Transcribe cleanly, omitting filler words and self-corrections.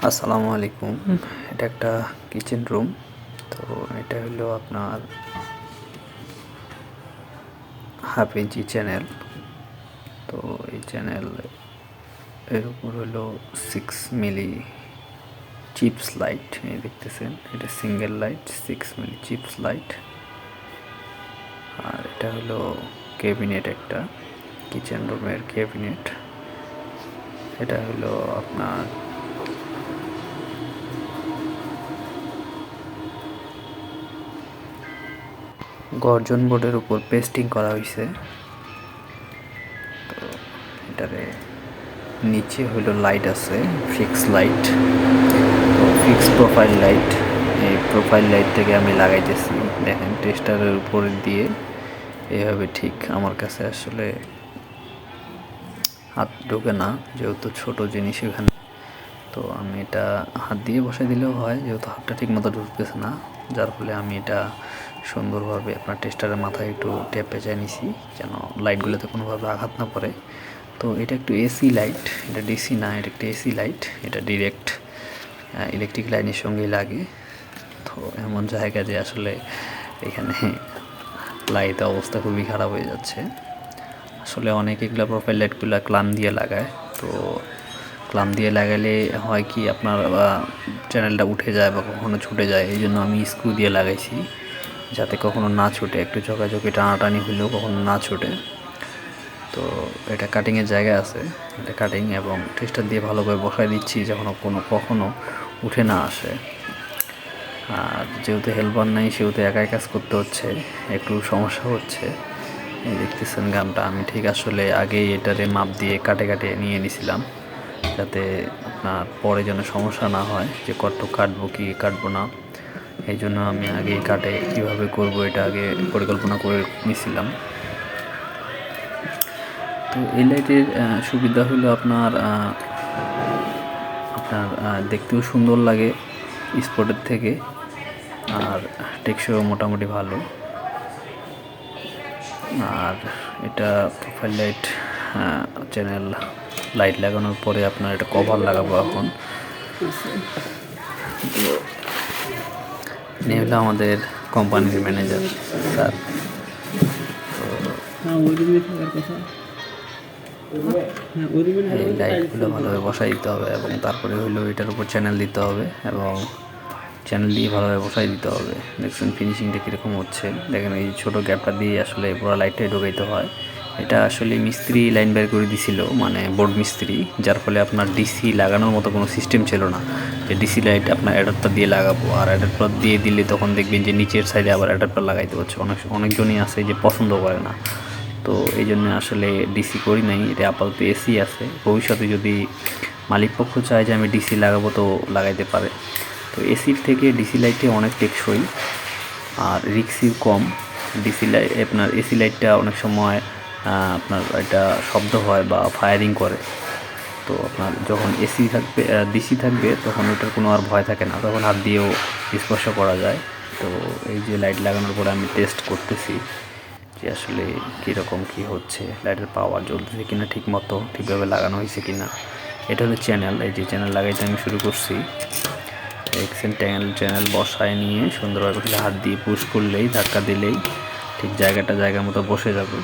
আসসালামু আলাইকুম। এটা একটা কিচেন রুম। তো এটা হলো আপনার হাফ ইঞ্চি চ্যানেল। তো এই চ্যানেল এর উপর হলো 6 মিলি চিপস লাইট। এই দেখতেছেন, এটা সিঙ্গেল লাইট 6 মিলি চিপস লাইট। আর এটা হলো ক্যাবিনেট, একটা কিচেন রুমের ক্যাবিনেট। এটা হলো আপনার গর্জন বোর্ডের উপর পেস্টিং করা হয়েছে। তো এটারে নিচে হলো লাইট আছে, fix light, fix profile light. এই প্রোফাইল লাইটটাকে আমি লাগাইতেছি, দেখেন টেস্টারের উপরে দিয়ে এইভাবে। ঠিক আমার কাছে আসলে হাত ঢোকে না, যেহেতু ছোট জিনিস এখানে। তো আমি এটা হাত দিয়ে বসাই দিলেও হয়, যেহেতু হাতটা ঠিক মতো ঢুকতেছে না, যার ফলে আমি এটা সুন্দরভাবে আপনার টেস্টারের মাথায় একটু টেপ পেঁচাই নিছি, যেন লাইটগুলোতে কোনোভাবে আঘাত না পড়ে। তো এটা একটু এসি লাইট, এটা ডিসি না, এটা একটা এসি লাইট। এটা ডিরেক্ট ইলেকট্রিক লাইনের সঙ্গেই লাগে। তো এমন জায়গা যে আসলে এখানে লাইটের অবস্থা খুবই খারাপ হয়ে যাচ্ছে। আসলে অনেকে এগুলো প্রোফাইল লাইটগুলো ক্লাম দিয়ে লাগায়। তো ক্লাম দিয়ে লাগালে হয় কি, আপনার চ্যানেলটা উঠে যায় বা কখনো ছুটে যায়। এই জন্য আমি স্ক্রু দিয়ে লাগাইছি, যাতে কখনো না ছুটে, একটু ঝোঁকাঝুঁকি টানাটানি হলেও কখনো না ছুটে। তো এটা কাটিংয়ের জায়গা আছে, এটা কাটিং এবং টেস্টার দিয়ে ভালোভাবে বসাই দিচ্ছি, যখন কখনো উঠে না আসে। আর যেহেতু হেল্পার নেই, সেহেতু একাই কাজ করতে হচ্ছে, একটু সমস্যা হচ্ছে। এই দেখতেছেন গানটা আমি ঠিক আসলে আগেই এটারে মাপ দিয়ে কাটে নিয়ে নিছিলাম, যাতে আপনার পরে যেন সমস্যা না হয় যে কত কাটবো কি কাটবো না। এই জন্য আমি আগেই কাটে কীভাবে করব এটা আগে পরিকল্পনা করে নিছিলাম। তো এই লাইটের সুবিধা হলো আপনার দেখতেও সুন্দর লাগে স্পটের থেকে, আর টেকসইও মোটামুটি ভালো। আর এটা প্রোফাইল লাইট চ্যানেল লাইট লাগানোর পরে আপনার এটা কভার লাগাবো এখন। ইনি হলো আমাদের কোম্পানির ম্যানেজার স্যার। এই লাইটগুলো ভালোভাবে বসাই দিতে হবে এবং তারপরে হলো এটার উপর চ্যানেল দিতে হবে এবং চ্যানেল দিয়ে ভালোভাবে বসাই দিতে হবে। দেখছেন ফিনিশিংটা কীরকম হচ্ছে, দেখেন এই ছোটো গ্যাপটা দিয়ে আসলে পুরো লাইটটাই ঢোকাইতে হয়। এটা আসলে মিস্ত্রি লাইন বের করে দিছিল, মানে বোর্ড মিস্ত্রি, যার ফলে আপনার ডিসি লাগানোর মতো কোনো সিস্টেম ছিল না, যে ডিসি লাইট আপনার অ্যাডাপ্টার দিয়ে লাগাবো। আর অ্যাডাপ্টার দিয়ে দিলে তখন দেখবেন যে নিচের সাইডে আবার অ্যাডাপ্টার লাগাইতে হচ্ছে। অনেকজনই আছে যে পছন্দ করে না। তো এই জন্য আসলে ডিসি করি নাই, এটা আপাতত এসি আছে। ভবিষ্যতে যদি মালিক পক্ষ চায় যে আমি ডিসি লাগাবো, তো লাগাইতে পারে। তো এসির থেকে ডিসি লাইটে অনেক টেকসই আর রিক্সি কম। ডিসি লাইট আপনার এসি লাইটটা অনেক সময় আপনার এটা শব্দ হয় বা ফায়ারিং করে। তো আপনার যখন এসি থাকবে, ডিসি থাকবে, তখন ওটার কোনো আর ভয় থাকে না, তখন হাত দিয়েও স্পর্শ করা যায়। তো এই যে লাইট লাগানোর পরে আমি টেস্ট করতেছি যে আসলে কীরকম কী হচ্ছে, লাইটের পাওয়ার জ্বলতেছে কিনা, ঠিক মতো ঠিকভাবে লাগানো হয়েছে কিনা। এটা হলো চ্যানেল, এই যে চ্যানেল লাগাইতে আমি শুরু করছি। দেখছেন চ্যানেল বসায় নিয়ে সুন্দরভাবে হাত দিয়ে পুশ করলেই, ধাক্কা দিলেই ঠিক জায়গাটা জায়গা মতো বসে যাবে।